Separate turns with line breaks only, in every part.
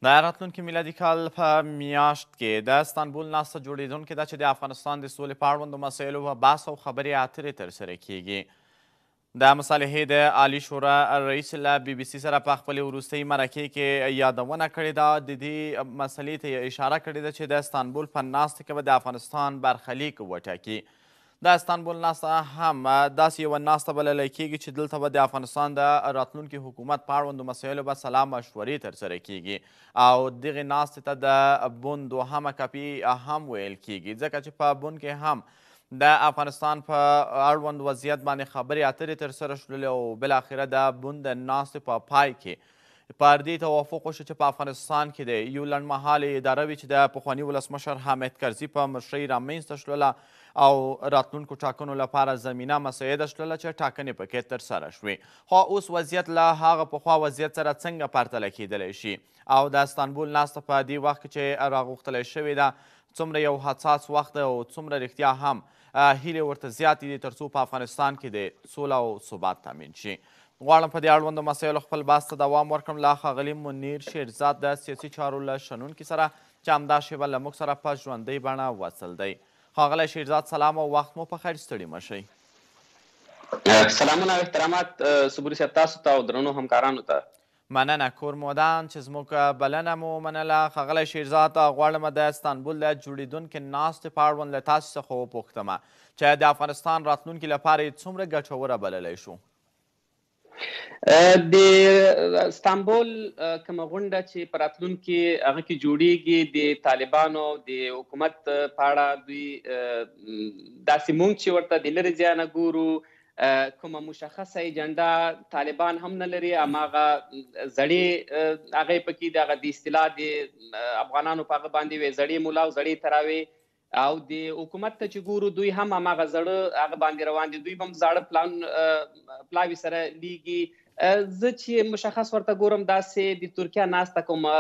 د راتلونکي میلادي کال په میاشت کې د استانبول ناسته جوړېدونکې ده چې د افغانستان د سولې په اړوندو مسایلو په بحث او خبرې اترې ترسره کیږي. د مصالحې د عالی شورا رئیس له BBC سره په خپلې وروستۍ مرکې کې یادونه کړې ده. د دې مسلې ته یې اشاره کړې ده چې د استانبول په ناسته کې به د افغانستان برخلیک وټاکي. د استانبول ناسته هم داسې یوه ناسته بللی کیږي چې دلته به د افغانستان د راتلونکي حکومت په اړوندو مسایلو به سلا مشورې ترسره کیږي او دغې ناستې ته د بون دوهمه کاپي هم ویل کیږي، ځکه چې په بون کې هم د افغانستان په اړوند وضعیت باندې خبرې اترې ترسره شولې او بالاخره د بون د ناستې په پای کې پر دې توافق وشو چې په افغانستان کې د یو لنډمهالې اداره وي چې د پخواني ولسمشر حامد کرزي په مشرۍ رامنځته شوله او راتلونکو ټاکنو لپاره زمینه مساعده شوله چې ټاکنې پکې ترسره شوې. خو اوس وضعیت له هغه پخوا وضعیت سره څنګه پرتله کیدلی شي او د استانبول ناسته په دې وخت کې چې راغوښتلی شوې ده څومره یو حساس وخت او څومره رښتیا هم هیلې ورته زیاتې دي تر څو په افغانستان کې د سوله او ثبات تامین شي. غواړم په دې اړوندو مسایلو خپل بحث ته دوام ورکړم له ښاغلي منیر شیرزاد د سیاسي چارو له شنونکي سره چې همدا شیبه له موږ سره په ژوندۍ بڼه وصل دی. ښاغلی شیرزاد سلام او وخت مو په خیر، ستړي مه شئ.
سلامونه او احترامات صبوري صاحب تاسو ته او درنو همکارانو ته.
مننه کور مودان چې زموږ بلنه مو منله. ښاغلی شیرزاد غواړم د استانبول د جوړېدونکې ناستې په اړوند له تاسو څخه وپوښتمه چې د افغانستان راتلونکي لپاره یې څومره ګټوره بللی شو؟
د استانبول کومه غونډه چې په راتلونکي هغه کې جوړیږي د طالبانو د حکومت په اړه دوی داسې مونږ چې ورته د لرې ځایه ګورو کومه مشخصه ایجنډا طالبان هم نه لري، هماغه زړې هغه پکې د هغه د اصطلاح د افغانانو په هغه باندې وي زړې مولا او زړې تراوي او د حکومت ته چې ګورو دوی هم هماغه زړه هغه باندې روان دي، دوی هم زاړه پلاوي سره لیږي. زه چې مشخص ورته ګورم داسې د ترکیه ناسته کومه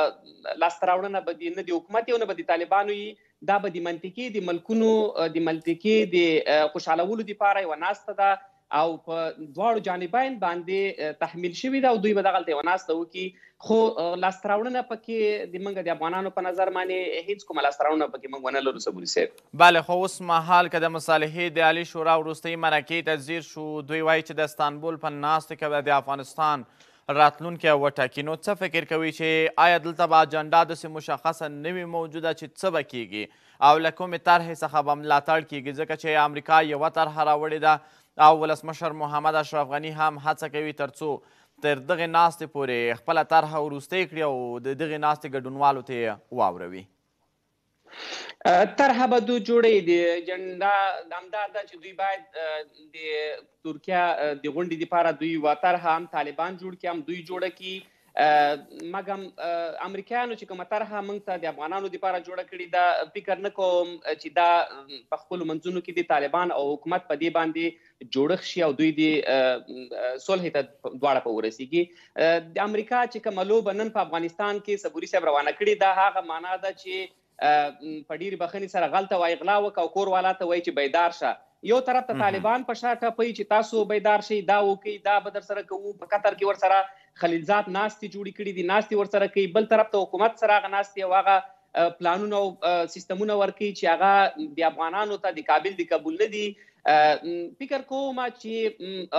لاسته راوړنه به د نه د حکومت یو نه به د طالبانو وي، دا به د منطقي د ملکونو د منطقي د خوشحالولو دپاره یوه ناسته ده او په دواړو جانبین باندې تحمیل شوي ده او دوی به دغلته یوه ناسته وکړي. خو لاسته راوړنه پکې د موږ د افغانانو په نظر باندې هیڅ کومه لاسته راوړنه پکې موږ ونه لرو صبوري صاحب.
بله، خو اوس مهال که د مصالحې د عالي شورا وروستۍ مرکې ته ځیر شو، دوی وایي چې د استانبول په ناستې کې به د افغانستان راتلونکی وټاکي. نو څه فکر کوي چې آیا دلته به اجنډا داسې مشخصه نه وي موجوده چې څه به کیږي او له کومې طرحې څخه به ملاتړ کیږي، ځکه چې امریکا یوه طرحه راوړې ده او ولسمشر محمد اشرف غني هم هڅه کوي تر څو تر دغې ناستې پورې خپله طرحه وروستۍ کړي او د دغې ناستې ګډونوالو ته یې واوروي.
طرحه به دوی جوړوي، د اجنډا همدا ده چې دوی باید د ترکیه د غونډې دپاره دوی یوه طرحه هم طالبان جوړ کړي هم دوی جوړه کړي. مګم امریکایانو چې کومه طرحه موږ ته د افغانانو دپاره جوړه کړې ده، فکر نه کوم چې دا په خپلو منځونو کې د طالبان او حکومت په دې باندې جوړښت شي او دوی د صلحې ته دواړه په ورسیږي. د امریکا چې کومه لوبه نن په افغانستان کې صبوري صاحب روانه کړې ده، هغه معنا ده چې په ډېرې بخښنې سره غلطه وایي غلا وکړه او کور والا ته وایي چې بیدار شه. یو طرف ته طالبان په شا ټپوي چې تاسو بیدار شئ، دا وکئ، دا به در سره کوو. په قطر کې ورسره خلیلزاد ناستې جوړې کړي دي، ناستې ورسره کوي. بل طرف ته حکومت سره هغه ناستې او هغه پلانونه او سیستمونه ورکوي چې هغه د افغانانو ته د کابل د قبول نه دي. فکر کوم چې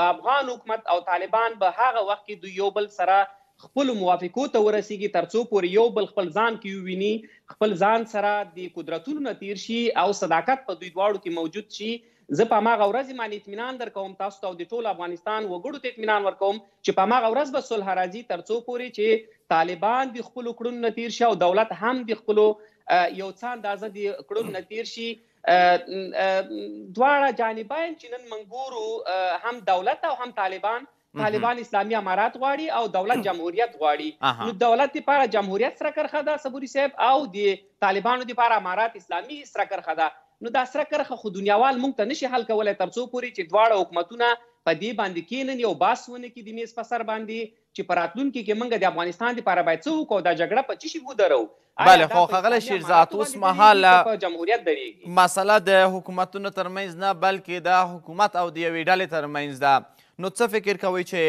افغان حکومت او طالبان به هغه وخت کې دوی یو بل سره خپل موافقو ته ورسیږي تر څو پورې یو بل خپل ځان کې وویني، خپل ځان سره د قدرتونو نه تیر شي او صداقت په دوی دواړو کې موجود شي. زه په هماغه ورځ باندې اطمینان درکوم تاسو ته او د ټول افغانستان وګړو ته اطمینان ورکوم چې په هماغه ورځ به صلح راځي تر څو پورې چې طالبان د خپلو کړنو نه تیر شي او دولت هم د خپلو یو څه اندازه د کړنو نه تیر شي. دواړه جانبین چې نن موږ ګورو، هم دولت او هم طالبان اسلامي امارات غواړي او دولت جمهوریت غواړي. نو دولت دپاره جمهوریت سره کرښه ده صبوري صاحب او د طالبانو دپاره امارات اسلامي سره کرښه ده. نو دا سره کرښه خو دنیاوال موږ ته نشي حل کولی تر څو پورې چې دواړه حکومتونه په دې باندې کینن یو باس ونه کړي د میز په سر باندې چې په راتلونکي کې موږ د افغانستان دپاره باید څه وکړو، دا جګړه په څه شي ودرو.
بله، خو ښاغلی شیرزاد اوس مهاله
جمهوریت درېږي
مسله د حکومتونو ترمنځ نه بلکې د حکومت او د یوې ډلې ترمنځ ده. نو څه فکر کوئ چې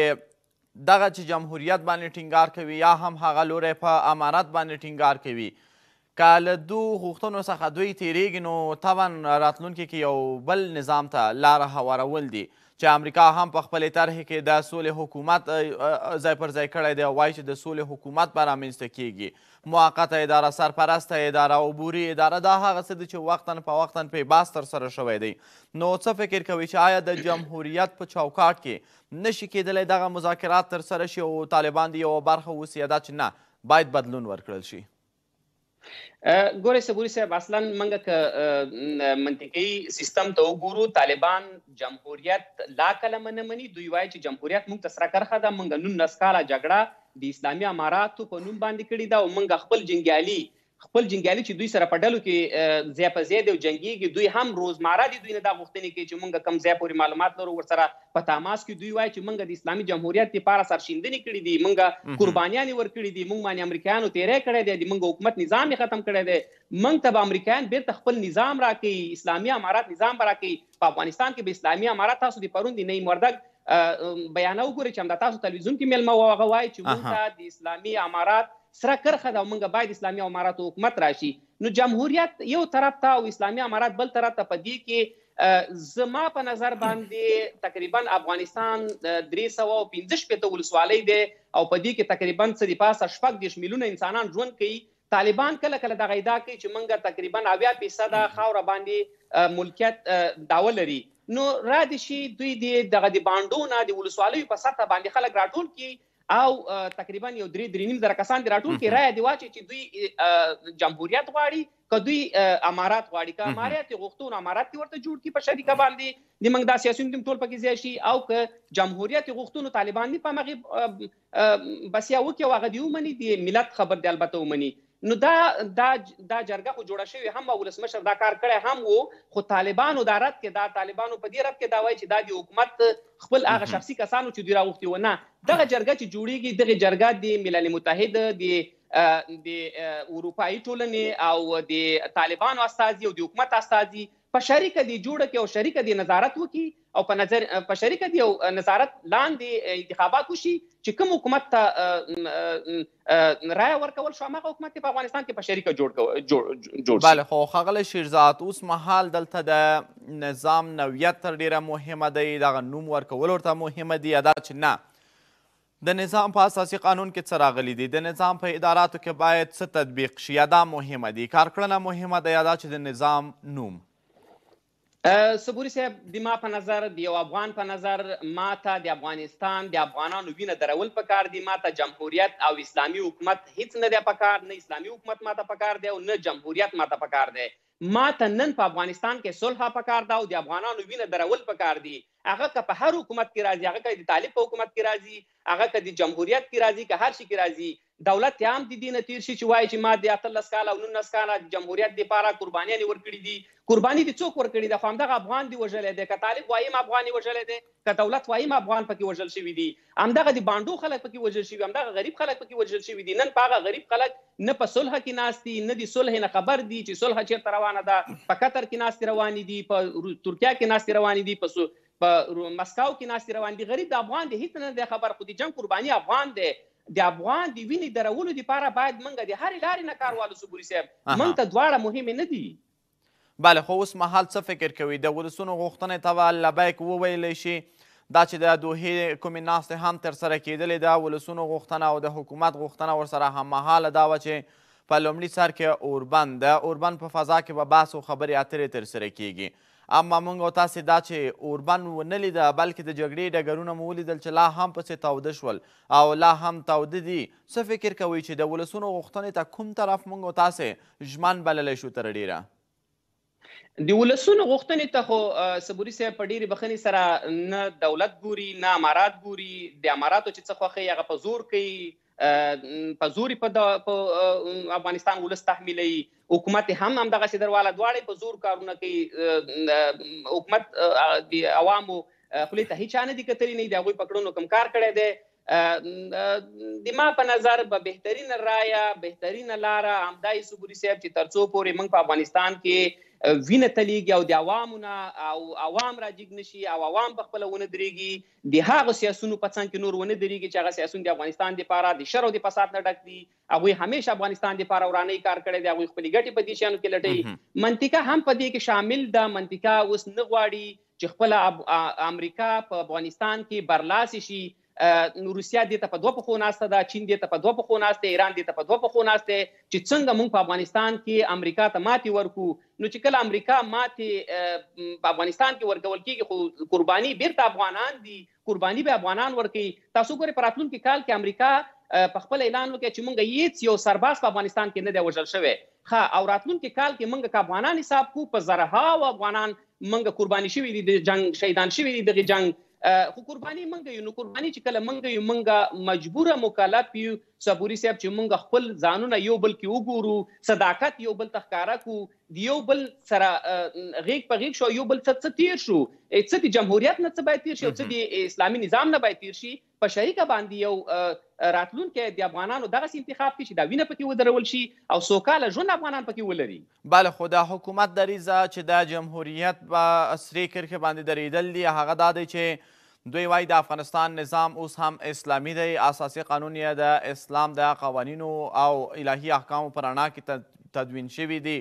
دغه چې جمهوریت باندې ټینګار کوي یا هم هغه لوری په امارت باندې ټینګار کوي که له دو غوښتنو څخه دوی تیریږي نو طبعا راتلونکي کې یو بل نظام ته لاره هوارول دي چې امریکا هم په خپلې طرحې کې د سولې حکومت ځای پر ځای کړی دی او وایي چې د سولې حکومت به رامنځته کیږي موقته اداره سرپرسته اداره عبوري اداره دا هغه څه دي چې وقتا په وقتا پرې بحث ترسره شوی دی نو څه فکر کوي چې آیا د جمهوریت په چوکاټ کې نشي کیدلی دغه مذاکرات ترسره شي او طالبان د یوه برخه اوسي دا چې نه باید بدلون ورکړل شي
ګورې صبوري صاحب اصلا منګه که منطقي سیستم ته وګورو طالبان جمهوریت لا کلمه نه مني دوی وایي چې جمهوریت موږ ته سره کرښه ده موږ 19 کاله جګړه د اسلامي اماراتو په نوم باندې کړې ده او موږ خپل جنګیالي چې دوی سره په ډلو کې ځای په ځای دی او جنګیږي دوی هم روزمره دي دوی نه دا غوښتنې کوي چې موږ کم ځای پورې معلومات لرو ورسره په تماس کې دوی وایي چې موږ د اسلامي جمهوریت لپاره سرښندنې کړي دي موږ قربانیانې ورکړي دي موږ باندې امریکایانو تیری کړی دی د موږ حکومت نظام یې ختم کړی دی موږ ته به امریکایان بیرته خپل نظام راکوي اسلامي امارات نظام به راکوي په افغانستان کې به اسلامي امارات تاسو د پرون د نعیم وردګ بیانه وګورئ چې همدا تاسو تلویزیون کې میلمه وو هغه وایي چې موږ ته د اسلامي امارات سره کرښه ده او موږ باید اسلامي اماراتو حکومت راشي نو جمهوریت یو طرف ته او اسلامي امارات بل طرف ته په دې کې زما په نظر باندې تقریبا افغانستان 315 ولسوالۍ دی او په دې کې تقریبا څه د پاسه 14 میلیونه انسانان ژوند کوي طالبان کله کله دغه ادعا کوي چې موږ تقریبا 90% خاوره باندې ملکیت دعوه لري نو را دي شي دوی دغه د بانډونه د ولسوالیو په سطح باندې خلک راټول کړي او تقریبا یو 3.5 زره کسان دي راټول کړي رایه دی واچي چې دوی جمهوریت غواړي که دوی امارات غواړي که امارات غوښتون امارات ورته جوړ کړي په شریکه باندې د موږ دا سیاسیون دم ټول پکې ځای شي او که جمهوریت غوښتون طالبان په مغه بس یا وکي واغه دی ومني د ملت خبر دی البته ومني نو دا جرګه خو جوړه شوې هم ولسمشر دا کار کړی هم وو خو طالبانو دا رد کې دا طالبانو په دې رد کې دا وایي چې دا د حکومت خپل هغه شخصي کسانو چې دوی راغوښتي و نه دغه جرګه چې جوړیږي دغه جرګه د ملل متحد د اروپایي ټولنې او د طالبانو استازي او د حکومت استازي په شریکه دی جوړه کې او شریکه دی نظارت وکړي او په شریکه دی نظارت لاندې انتخابات وشي چې کوم حکومت ته رایه ورکول شو هغه حکومت په افغانستان کې په شریکه جوړ شي
بله خو ښاغلی شیرزاد اوس مهال دلته د نظام نوعیت تر ډیره مهمه دی دغه نوم ورکول ورته مهمه دی یا دا چې نه د نظام په اساسي قانون کې څه راغلی دي د نظام په اداراتو کې باید څه تطبیق شي یا دا مهمه دي کارکړنه مهمه ده یا دا چې د نظام نوم
صبوري صاحب د ما په نظر د یو افغان په نظر ما ته د افغانستان د افغانانو وینه درول پکار دي ما ته جمهوریت او اسلامي حکومت هیڅ نه دی پکار نه اسلامي حکومت ما ته پکار دی او نه جمهوریت ما ته پکار دی ما ته نن په افغانستان کې صلح پکار ده او د افغانانو وینه درول پکار دي هغه که په هر حکومت کې راځي هغه که د طالب په حکومت کې راځي هغه که د جمهوریت کې راځي که هر شي کې راځي دولت هم د دې نه تیر شي چې وایي چې ما د 18 کاله او 19 کاله د جمهوریت دپاره قربانیانې ورکړي دي قرباني دې څوک ورکړي ده خو همدغه افغان دی وژلی دی که طالب وایم افغان یې وژلی دی که دولت وایم افغان پکې وژل شوي دي همدغه د بانډو خلک پکې وژل شوي همدغه غریب خلک پکې وژل شوي دي نن په هغه غریب خلک نه په صلح کې ناست دي نه د صلح نه خبر دي چې صلح چېرته روانه ده په قطر کې ناستې روانې دي په ترکیه کې ناستې روانې دي په مسکو کې ناستې روانې دي غریب د افغان دی هېڅ نه دی خبر خو د جنګ قرباني افغان دی د افغان د وینې درولو دپاره باید موږ د هرې لارې نه کار والو صبوري صاحب موږ ته دواړه مهمې نه دي
بله خو اوس مهال څه فکر کوي د ولسونو غوښتنې ته به لبیک وویلی شي دا چې د دوحې کومې ناستې هم ترسره کېدلې ده ولسونو غوښتنه او د حکومت غوښتنه ورسره هممهاله دا وه چې په لومړي سر کې اوربند د اوربند په فضا کې به بحث او خبرې اترې ترسره کیږي اما موږ او تاسې دا چې اوربند ونه لیده بلکې د جګړې ډګرونه مو ولیدل چې لا هم پسې تاوده شول او لا هم تاوده دي څه فکر کوئ چې د ولسونو غوښتنې ته کوم طرف موږ او تاسې ژمن بللی شو تر ډیره
د ولسونو غوښتنې ته خو صبوري صاحب په ډېرې بخښنې سره نه دولت ګوري نه امارات ګوري د اماراتو چې څه خوښوي هغه په زور کوي په زور په افغانستان ولس تحمیلوي حکومت هم همدغسې درواله دواړې په زور کارونه کوي حکومت د عوامو خولې ته هیچا نه دي کتلي نه د هغوی په کړنو کوم کار کړی دی د ما په نظر به بهترینه رایه بهترینه لاره همدای صبوري صاحب چې تر څو پورې موږ په افغانستان کې وینه تلیږي او د عوامو نه او عوام راجګ نشي او عوام په خپله ونه درېږي د هغو سیاسونو په څنګ کې نور ونه درېږي چې هغه سیاسون د افغانستان دپاره د شر او د فساد نه ډک دي. هغوی همیشه افغانستان دپاره ورانۍ کار کړی دی. هغوی خپلې ګټې په دې شیانو کې لټوي. منطقه هم په دې کې شامل ده. منطقه اوس نه غواړي چې خپله امریکا په افغانستان کې برلاسې شي. روسیه دې ته په دوه پښو ناسته ده، چین دې ته په دوه پښو ناست دی، ایران دې ته په دوه پښو ناست دی چې څنګه موږ په افغانستان کې امریکا ته ماتې ورکو. نو چې کله امریکا ماتې په افغانستان کې ورکول کېږي خو قرباني بیرته افغانان دي، قرباني به افغانان ورکوي. تاسو ګورئ په راتلونکي کال کې امریکا په خپل اعلان وکړي چې موږ هیڅ یو سرباز په افغانستان کې نه دی وژل شوی. او راتلونکي کال کې موږ که افغانان حساب کو په زرهاو افغانان موږ قرباني شوي دي، د جنګ شهیدان شوي دي دغه جنګ. خو قرباني موږ یو. نو قرباني چې کله موږ یو موږ مجبوره مکلف یو صبوري صاحب چې موږ خپل ځانونه یو بل کې وګورو، صداقت یو بل ته ښکاره کړو، د یو بل سره غیږ په غیږ شو، یو بل څه تیر شو، څه د جمهوریت نه څه باید تیر شي او څه د اسلامي نظام نه باید تیر شي. په شریکه باندې یو راتلونکی د افغانانو دغسې انتخاب کړي چې دا وینه پکې ودرول شي او سوکاله ژوند افغانان پکې ولري.
بله، خو د حکومت دریځه چې د جمهوریت په سرې کرښې باندې درېدل دي هغه دا دی چې دوی وایي د افغانستان نظام اوس هم اسلامي دی، اساسي قانون یې د اسلام د قوانینو او الهي احکامو په رڼا کې تدوین شوي دي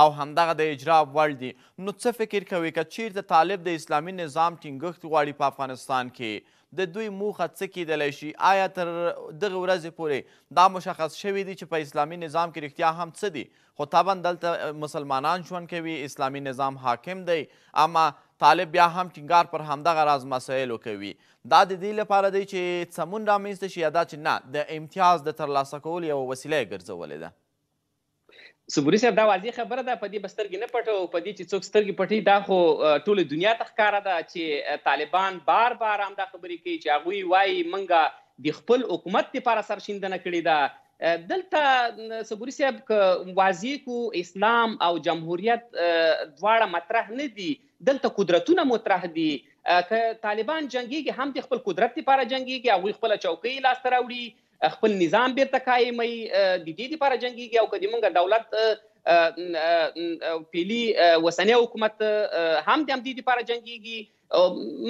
او همدغه د اجرا وړ دي. نو څه فکر کوئ که چیرته طالب د اسلامي نظام ټینګښت غواړي په افغانستان کې، د دوی موخه څه کیدلی شي؟ آیا تر دغه ورځې پورې دا مشخص شوي دي چې په اسلامي نظام کې رښتیا هم څه دي؟ خو طبعا دلته مسلمانان ژوند کوي، اسلامي نظام حاکم دی، اما طالب بیا هم ټینګار پر همدغه راز مسایلو کوي. دا د دې لپاره دی چې سمون رامنځته شي یا دا چې نه د امتیاز د ترلاسه کولو یوه وسیله یې ګرځولې ده؟
صبوري صاحب دا واضح خبره ده، په دې به سترګې نه پټو. په دې چې څوک سترګې پټوي دا خو ټولې دنیا ته ښکاره ده چې طالبان بار بار همدا خبرې کوي چې هغوی وایي موږ د خپل حکومت دپاره سرشیندنه کړې ده. دلته صبوري صاحب که واضح کو اسلام او جمهوریت دواړه مطرح نه دي، دلته قدرتونه مطرح دي. که طالبان جنګیږي هم د خپل قدرت دپاره جنګیږي، هغوی خپله چوکۍ لاسته راوړي، خپل نظام بیرته قایموي، د دې دپاره جنګیږي. او که د موږ دولت پیلي وسنی حکومت هم د همدې دپاره جنګیږي.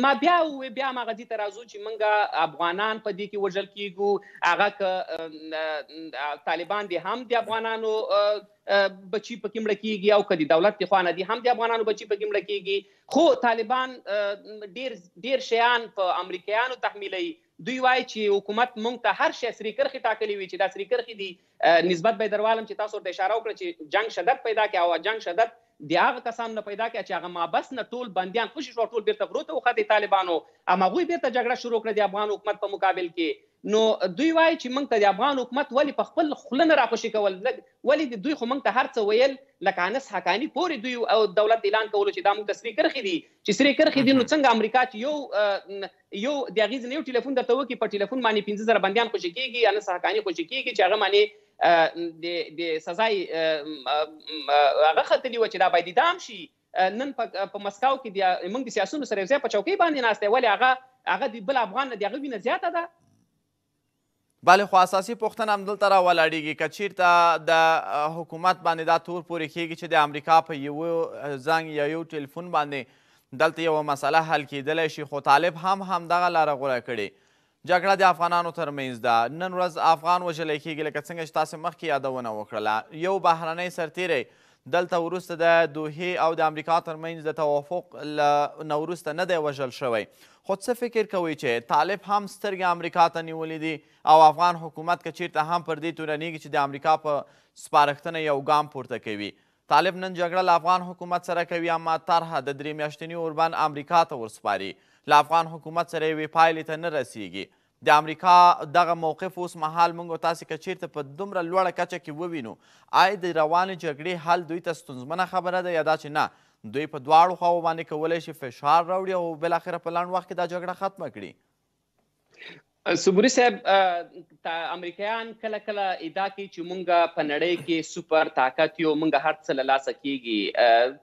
ما بیا بیا هماغه ځای ته راځو چې موږ افغانان په دې کې وژل کېږو. هغه که طالبان دي هم د افغانانو بچي پکې مړه کېږي او که د دولت د خوا نه دي هم د افغانانو بچي پکې مړه کېږي. خو طالبان ډېر شیان په امریکایانو تحمیلوي. دوی وایي چې حکومت موږ ته هر شی سرې کرښې ټاکلي وي چې دا سرې کرښې دي. نسبت به یې دروالم چې تاسو ورته اشاره وکړه چې جنګ شدت پیدا کړي او جنګ شدت د هغه کسانو نه پیدا کړي چې هغه مابس نه ټول بندیان خوشي شول، ټول بیرته غرو ته وختې طالبانو، اما هغوی بیرته جګړه شروع کړه د افغان حکومت په مقابل کې. نو دوی وایي چې موږ ته د افغان حکومت ولې په خپل خوله نه راخوشي کول، ولې دوی خو موږ ته هر څه ویل لکه انس حقاني پورې دوی او دولت اعلان کولو چې دا موږ ته سرې کرښې دي. چې سرې کرښې دي نو څنګه امریکا چې یو د هغې ځینې یو ټلیفون درته وکړي، په ټلیفون باندې 15,000 بندیان خوشي کېږي، انس حقاني خوشي کېږي چې هغه باندې د سزای هغه ختلي وه چې دا باید اعدام شي. نن په مسکو کې موږ د سیاسونو سره یو ځای په چوکۍ باندې ناست دی، ولې هغه د بل افغان نه د هغه وینه زیاته ده؟
بله، خو اساسي پوښتنه همدلته راولاړېږي که چیرته د حکومت باندې دا تور پورې کېږي چې د امریکا په یوه زنګ یا یو ټلیفون باندې دلته یوه مسله حل کېدلی شي، خو طالب هم همدغه لاره غوره کړې. جګړه د افغانانو ترمنځ ده، نن ورځ افغان وژلی کېږي لکه څنګه چې تاسې مخکې یادونه وکړله. یو بهرنی سرتیری دلته وروسته د دوحې او د امریکا ترمنځ د توافق نه وروسته نه دی وژل شوی. خو څه فکر کوئ چې طالب هم سترګې امریکا ته نیولې دي او افغان حکومت که چیرته هم پر دې تورنېږي چې د امریکا په سپارښتنه یو ګام پورته کوي؟ طالب نن جګړه له افغان حکومت سره کوي، اما طرحه د 3 میاشتني اوربند امریکا ته ورسپاري، له افغان حکومت سره یوې پایلې ته نه رسیږي. د امریکا دغه موقف اوس مهال موږ تاسې که چیرته په دومره لوړه کچه کې ووینو، آیا د روانې جګړې حل دوی ته ستونزمنه خبره ده یا دا چې نه دوی په دواړو خواو باندې کولی شي فشار راوړي او بالاخره په لنډ وخت کې دا جګړه ختمه کړي؟
صبوري صاحب امریکایان کله کله ادعا کوي چې موږ په نړۍ کې سوپر طاقت یو، موږ هر څه له لاسه کېږي.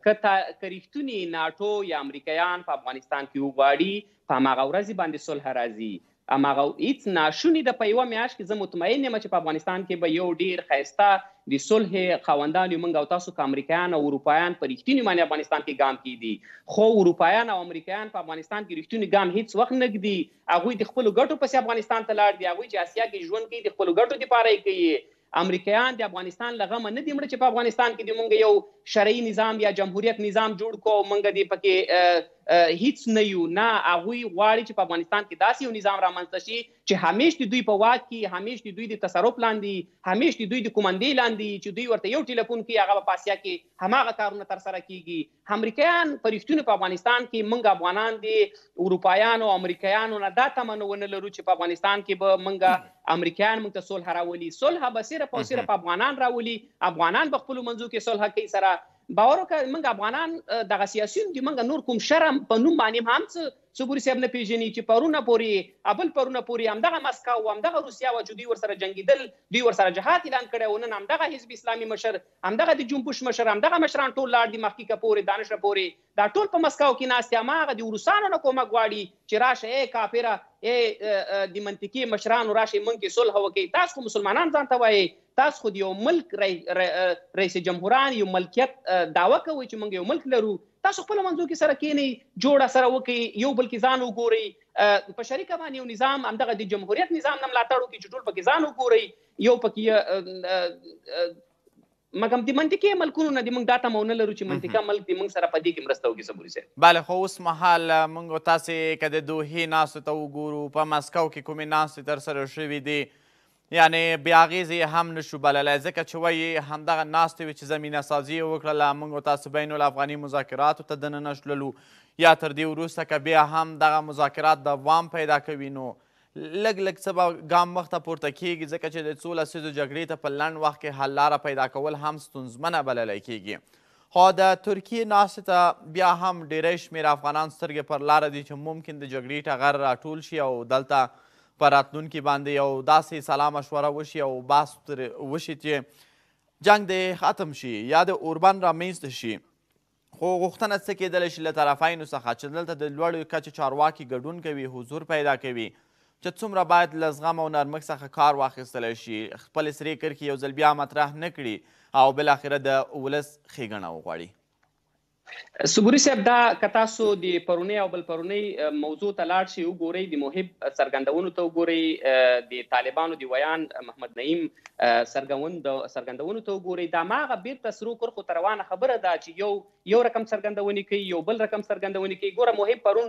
که رښتونې ناټو یا امریکایان په افغانستان کې وغواړي په هماغه ورځې باندې صلح راځي. هماغه هیڅ ناشونې ده. په یوه میاشت کې زه مطمئن یم چې په افغانستان کې به یو ډېر ښایسته د صلح خاوندان یو موږ او تاسو که امریکایان او اروپایان په رښتینې معنی افغانستان کې ګام کیږدي. خو اروپایان او امریکایان په افغانستان کې رښتونی ګام هیڅ وخت نه ږدي. هغوی د خپلو ګټو پسې افغانستان ته لاړ دي. هغوی چې اسیا کې ژوند کوي د خپلو ګټو دپاره یې کوي. امریکایان د افغانستان له غمه نه دي مړه چې په افغانستان کې د موږ یو شرعي نظام یا جمهوریت نظام جوړ کړو او موږ دې پکې هیڅ نه یو. نه، هغوی غواړي چې په افغانستان کې داسې یو نظام رامنځته شي چې همیش د دوی په واک کې، همیش د دوی د تصرف لاندې، همیش د دوی د کومندې لاندې، چې دوی ورته یو ټلیفون کوي هغه په اسیا کې هماغه کارونه ترسره کیږي. امریکایان په رښتونې په افغانستان کې موږ افغانان د اروپایانو او امریکایانو نه دا تمه ونه لرو چې په افغانستان کې به موږ امریکایان موږ ته صلح راولي. صلح به صرف او صرف افغانان راولي. افغانان به خپلو منځو کې صلح کوي سره. باور وکړه موږ افغانان دغه سیاسیون دي موږ نور کوم شرم په نوم باندې هم څه صبوري صاحب نه پیژني چې پرونه پورې بل پرونه پورې همدغه مسکو او همدغه روسیه وه چې دوی ورسره جنګېدل، دوی ورسره جهاد اعلان کړی و. نن همدغه حزب اسلامي مشر، همدغه د جنبوش مشر، همدغه مشران ټول لاړ دي مخکې که پورې دانش پورې، دا ټول په مسکو کې ناست دي. هماغه د روسانو نه کومک غواړي چې راشه ای کافره د منطقي مشرانو راشئ موږ کې صلح وکړئ. تاسو خو مسلمانان ځان ته وایئ، تاسو خو د یو ملک رئیس جمهوران یو ملکیت دعوه کوئ چې موږ یو ملک لرو. تاسو خپلو منځو کې سره کښېنئ، جوړه سره وکړئ، یو بل کې ځان وګورئ، په شریکه باندې یو نظام همدغه د جمهوریت نظام نه ملاتړ وکړي چې ټول پکې ځان وګورئ. یو پکې مګم د منطقي ملکونو نه د موږ دا تمه ونه لرو چې منطقه ملک د موږ سره په دې کې مرسته وکړي. صبوري صاحب
بله، خو اوس مهال موږ تاسې که د دوحې ناستو ته وګورو، په مسکو کې کومې ناستې ترسره شوي دي، یعنې بې اغېزې هم نشو بللی، ځکه چې وایي همدغه ناستې وې چې زمینه سازي یې وکړله، موږ تاسو بین الافغاني مذاکراتو ته دننه شللو، یا تر دې وروسته که بیا هم دغه مذاکرات دوام پیدا کوي نو لږ لږ څه به ګام مخته پورته کیږي، ځکه چې د څو لسیزو جګړې ته په لنډ وخت کې حل لاره پیدا کول هم ستونزمنه بللی کیږي. خو د ترکیې ناستې ته بیا هم ډیری شمېر افغانان سترګې پر لاره دي چې ممکن د جګړې ټغر راټول شي او دلته په راتلونکي باندې یو داسې سلا مشوره وشي او بحث وشي چې جنګ دې ختم شي یا د اوربند رامنځته شي. خو غوښتنه څه کېدلی شي له طرفینو څخه چې دلته د لوړې کچې چارواکي ګډون کوي، حضور پیدا کوي، چې څومره باید له زغم او نرمښت څخه کار واخیستلی شي، خپلې سرې کرښې یو ځل بیا مطرح نه کړي او بالاخره د ولس ښېګڼه وغواړي.
صبوري صاحب دا که تاسو د پرونۍ او بل پرونۍ موضوع ته لاړ شئ وګورئ، د محب څرګندونو ته وګورئ، د طالبانو د ویان محمد نعیم څرګندونو ته وګورئ، دا هماغه بیرته سرو کرښو ته روانه خبره ده چې یو رقم څرګندونې کوي، یو بل رقم څرګندونې کوي. ګوره محب پرون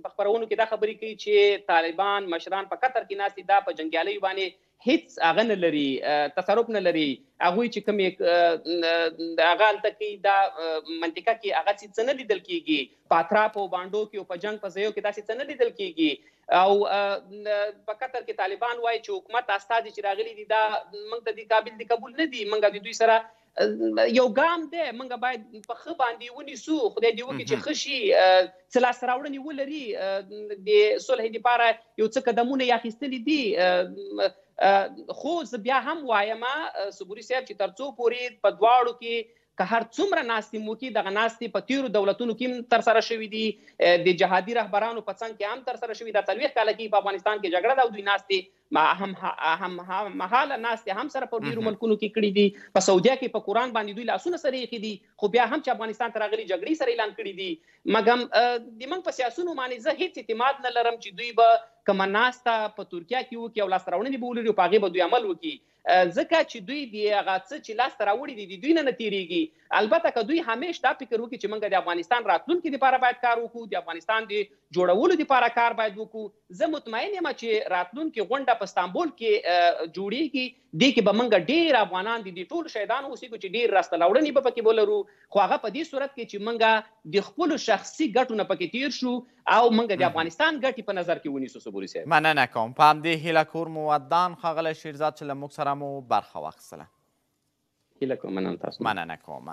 په خپرونو کې دا خبرې کوي چې طالبان مشران په قطر کې ناست دي، دا په جنګیالیو باندې هیڅ هغه نه لري، تصرف نه لري. هغوی چې کومې هغه هلته کوي دا منطقه کې هغه څه نه لیدل کېږي، په اطرافو بانډو کې او په جنګ په ځایو کې داسې څه نه لیدل کېږي. او په قطر کې طالبان وایي چې حکومت استازي چې راغلي دي دا موږ ته د قابل د قبول نه دي، موږ د دوی سره یو ګام دی، موږ باید په ښه باندې ونیسو، خدای دې وکړي چې ښه شي، څه لاسته راوړنې ولري، د صلح دپاره یو څه قدمونه یې اخیستلي دي. خو زه بیا هم وایم صبوري صاحب چې تر څو پورې په دواړو کې که هر څومره ناستې مو کې دغه ناستې په تیرو دولتونو کې هم ترسره شوي دي، د جهادي رهبرانو په څنګ کې هم ترسره شوي، دا 40 کاله کې په افغانستان کې جګړه ده او دوی ناستې هممهاله ناستې هم سره په ډېرو ملکونو کې کړي دي. په سعودیه کې په قرآن باندې دوی لاسونه سره ایښي دي، خو بیا هم چې افغانستان ته راغلي جګړې سره اعلان کړي دي. مګم د موږ په سیاسونو باندې زه هېڅ اعتماد نه لرم چې دوی به کومه ناسته په ترکیه کې وکړي او لاسته راوړنې به ولري او په هغې به دوی عمل وکړي، ځکه چې دوی د هغه څه چې لاسته راوړي دي د دوی نه تېرېږي. البته که دوی همیش دا فکر وکړي چې موږ د افغانستان راتلونکي دپاره باید کار وکړو، د افغانستان د جوړولو دپاره کار باید وکړو، زه مطمئن یم چې راتلونکي غونډه په استانبول کې جوړیږي، دې کې به موږ ډېر افغانان د دې ټولو شهیدانو اوسېږو چې ډېر راسته راوړنې به پکې ولرو، خو هغه په دې صورت کې چې موږ د خپلو شخصي ګټو نه پکې تېر شو او موږ د افغانستان ګټې په نظر کې ونیسو. صبوري صاحب
مننه کوم. په همدې هیله کور مو ودان ښاغلی شیرزاد چې له موږ سره مو برخه واخیستله.
هیله کوم. مننه تاسو.
مننه کوم.